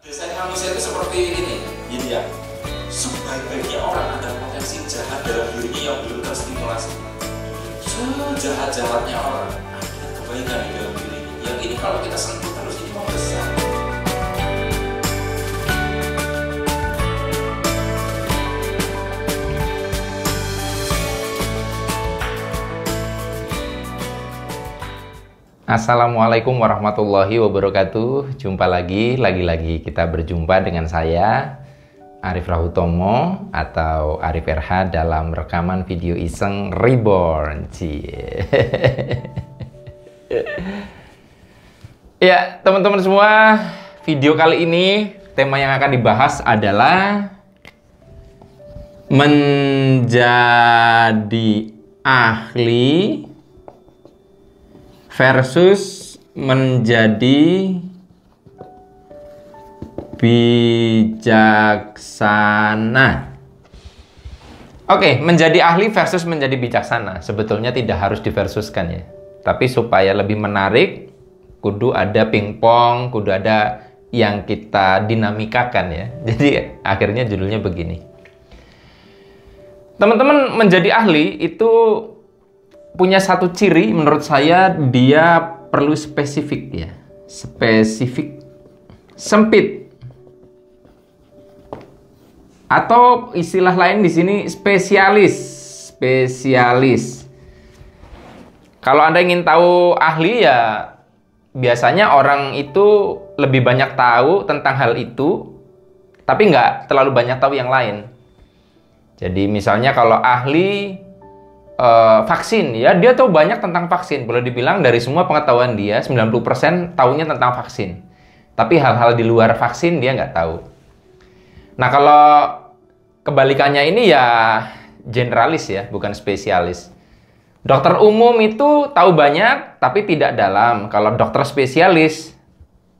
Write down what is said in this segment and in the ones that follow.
Biasanya manusia itu seperti ini, yin yang sebaik-baiknya orang ada potensi jahat dalam dirinya yang belum terstimulasi. Sejahat-jahatnya orang ada kebaikan di dalam diri. Yang ini kalau kita sentuh terus ini membesar. Assalamualaikum warahmatullahi wabarakatuh. Jumpa lagi kita berjumpa dengan saya Arif Rahutomo atau Arif RH dalam rekaman video iseng Reborn. Ya, teman-teman semua, video kali ini tema yang akan dibahas adalah menjadi ahli versus menjadi bijaksana. Oke, menjadi ahli versus menjadi bijaksana. Sebetulnya tidak harus diversuskan ya. Tapi supaya lebih menarik, kudu ada pingpong, kudu ada yang kita dinamikakan ya. Jadi akhirnya judulnya begini. Teman-teman, menjadi ahli itu punya satu ciri, menurut saya dia perlu spesifik ya. Spesifik, sempit. Atau istilah lain di sini spesialis. Spesialis. Kalau Anda ingin tahu ahli ya biasanya orang itu lebih banyak tahu tentang hal itu, tapi nggak terlalu banyak tahu yang lain. Jadi misalnya kalau ahli vaksin, ya dia tahu banyak tentang vaksin. Boleh dibilang dari semua pengetahuan dia, 90% tahunya tentang vaksin. Tapi hal-hal di luar vaksin dia nggak tahu. Nah, kalau kebalikannya ini ya generalis ya, bukan spesialis. Dokter umum itu tahu banyak, tapi tidak dalam. Kalau dokter spesialis,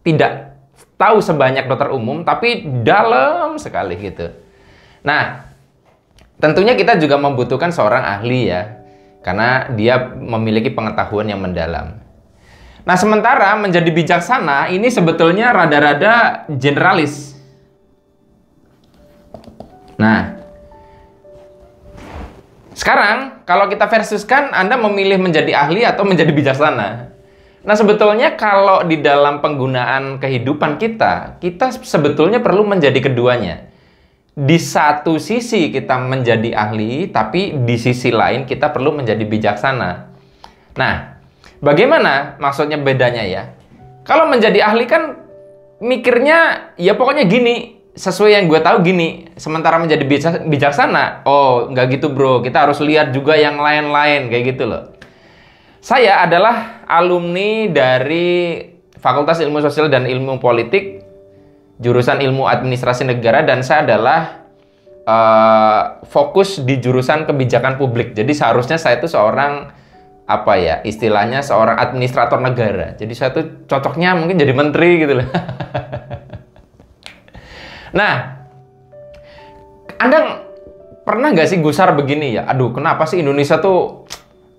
tidak tahu sebanyak dokter umum, tapi dalam sekali gitu. Nah, tentunya kita juga membutuhkan seorang ahli ya, karena dia memiliki pengetahuan yang mendalam. Nah, sementara menjadi bijaksana ini sebetulnya rada-rada generalis. Nah, sekarang kalau kita versuskan, Anda memilih menjadi ahli atau menjadi bijaksana. Nah, sebetulnya kalau di dalam penggunaan kehidupan kita sebetulnya perlu menjadi keduanya. Di satu sisi kita menjadi ahli, tapi di sisi lain kita perlu menjadi bijaksana. Nah, bagaimana maksudnya bedanya ya? Kalau menjadi ahli kan mikirnya ya pokoknya gini, sesuai yang gue tahu gini. Sementara menjadi bijaksana, oh nggak gitu bro, kita harus lihat juga yang lain-lain, kayak gitu loh. Saya adalah alumni dari Fakultas Ilmu Sosial dan Ilmu Politik, jurusan Ilmu Administrasi Negara, dan saya adalah fokus di jurusan kebijakan publik. Jadi seharusnya saya itu seorang apa ya, istilahnya seorang administrator negara. Jadi saya tuh cocoknya mungkin jadi menteri gitu loh. Nah, Anda pernah nggak sih gusar begini ya? Aduh, kenapa sih Indonesia tuh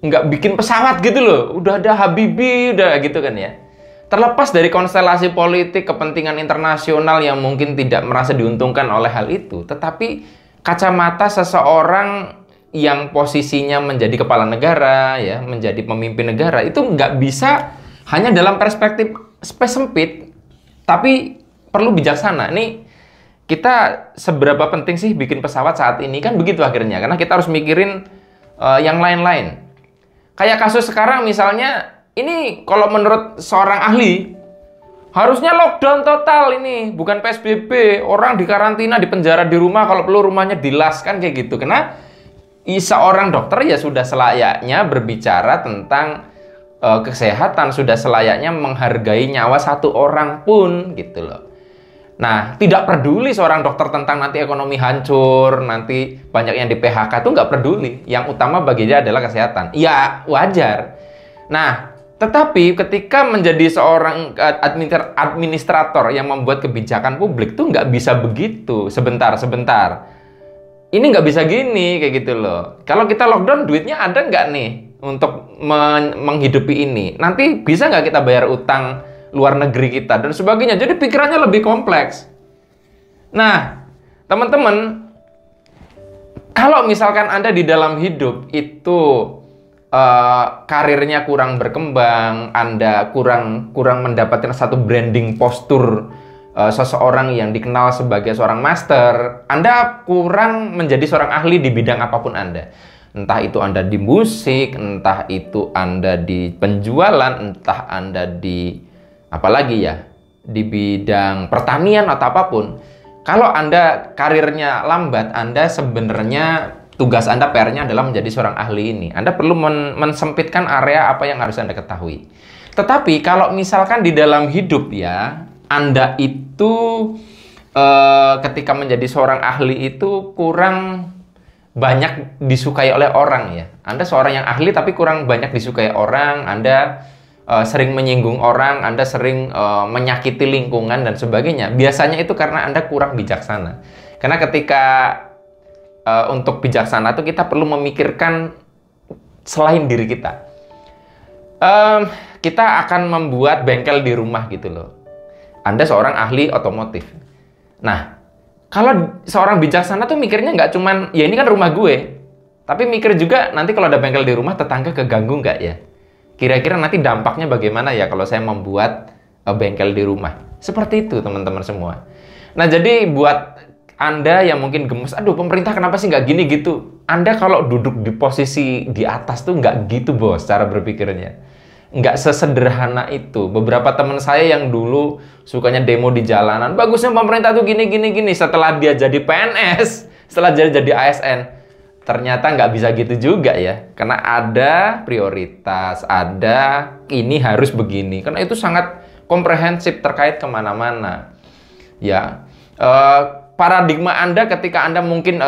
nggak bikin pesawat gitu loh? Udah ada Habibie, udah gitu kan ya. Terlepas dari konstelasi politik, kepentingan internasional yang mungkin tidak merasa diuntungkan oleh hal itu, tetapi kacamata seseorang yang posisinya menjadi kepala negara, ya, menjadi pemimpin negara, itu nggak bisa hanya dalam perspektif sempit, tapi perlu bijaksana. Nih, kita seberapa penting sih bikin pesawat saat ini? Kan begitu akhirnya, karena kita harus mikirin yang lain-lain. Kayak kasus sekarang misalnya, ini kalau menurut seorang ahli, harusnya lockdown total ini, bukan PSBB. Orang dikarantina, di penjara di rumah, kalau perlu rumahnya dilas, kan kayak gitu. Karena seorang dokter ya sudah selayaknya berbicara tentang kesehatan, sudah selayaknya menghargai nyawa satu orang pun, gitu loh. Nah, tidak peduli seorang dokter tentang nanti ekonomi hancur, nanti banyak yang di PHK, itu nggak peduli. Yang utama bagi dia adalah kesehatan. Ya, wajar. Nah, tetapi ketika menjadi seorang administrator yang membuat kebijakan publik tuh nggak bisa begitu. Sebentar. Ini nggak bisa gini, kayak gitu loh. Kalau kita lockdown, duitnya ada nggak nih untuk menghidupi ini? Nanti bisa nggak kita bayar utang luar negeri kita dan sebagainya. Jadi pikirannya lebih kompleks. Nah, teman-teman, kalau misalkan Anda di dalam hidup itu karirnya kurang berkembang, Anda kurang mendapatkan satu branding postur seseorang yang dikenal sebagai seorang master, Anda kurang menjadi seorang ahli di bidang apapun Anda. Entah itu Anda di musik, entah itu Anda di penjualan, entah Anda di apalagi ya, di bidang pertanian atau apapun. Kalau Anda karirnya lambat, Anda sebenarnya tugas Anda, PR-nya adalah menjadi seorang ahli ini. Anda perlu mensempitkan area apa yang harus Anda ketahui. Tetapi kalau misalkan di dalam hidup ya, Anda itu ketika menjadi seorang ahli itu kurang banyak disukai oleh orang ya. Anda seorang yang ahli tapi kurang banyak disukai orang, Anda sering menyinggung orang, Anda sering menyakiti lingkungan dan sebagainya. Biasanya itu karena Anda kurang bijaksana. Karena ketika untuk bijaksana itu kita perlu memikirkan selain diri kita. Kita akan membuat bengkel di rumah gitu loh. Anda seorang ahli otomotif. Nah, kalau seorang bijaksana tuh mikirnya nggak cuman, ya ini kan rumah gue. Tapi mikir juga nanti kalau ada bengkel di rumah, tetangga keganggu nggak ya? Kira-kira nanti dampaknya bagaimana ya kalau saya membuat bengkel di rumah? Seperti itu teman-teman semua. Nah jadi buat Anda yang mungkin gemes, aduh pemerintah kenapa sih nggak gini gitu? Anda kalau duduk di posisi di atas tuh nggak gitu bos cara berpikirnya. Nggak sesederhana itu. Beberapa teman saya yang dulu sukanya demo di jalanan, bagusnya pemerintah tuh gini. Setelah dia jadi PNS, setelah jadi ASN, ternyata nggak bisa gitu juga ya. Karena ada prioritas, ada ini harus begini. Karena itu sangat komprehensif terkait kemana-mana. Ya, paradigma Anda ketika Anda mungkin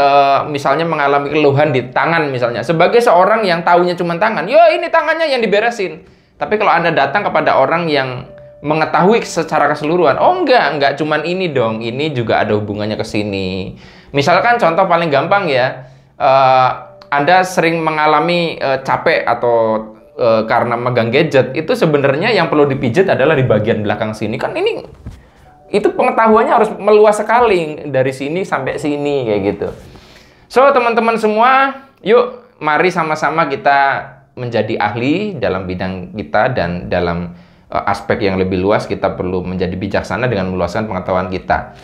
misalnya mengalami keluhan di tangan misalnya. Sebagai seorang yang taunya cuma tangan, yo ini tangannya yang diberesin. Tapi kalau Anda datang kepada orang yang mengetahui secara keseluruhan, oh enggak cuman ini dong, ini juga ada hubungannya ke sini. Misalkan contoh paling gampang ya, Anda sering mengalami capek atau karena megang gadget, itu sebenarnya yang perlu dipijit adalah di bagian belakang sini. Kan ini, itu pengetahuannya harus meluas sekali, dari sini sampai sini kayak gitu. So teman-teman semua, yuk mari sama-sama kita menjadi ahli dalam bidang kita, dan dalam aspek yang lebih luas kita perlu menjadi bijaksana dengan meluaskan pengetahuan kita.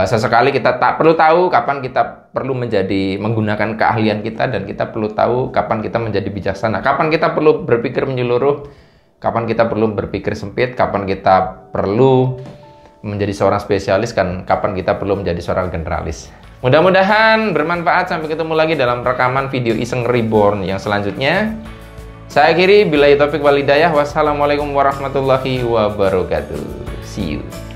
Sesekali kita tak perlu tahu kapan kita perlu menggunakan keahlian kita, dan kita perlu tahu kapan kita menjadi bijaksana, kapan kita perlu berpikir menyeluruh, kapan kita perlu berpikir sempit, kapan kita perlu menjadi seorang spesialis, kan kapan kita perlu menjadi seorang generalis. Mudah-mudahan bermanfaat. Sampai ketemu lagi dalam rekaman video Iseng Reborn yang selanjutnya. Saya akhiri, billahi taufik wal hidayah. Wassalamualaikum warahmatullahi wabarakatuh. See you.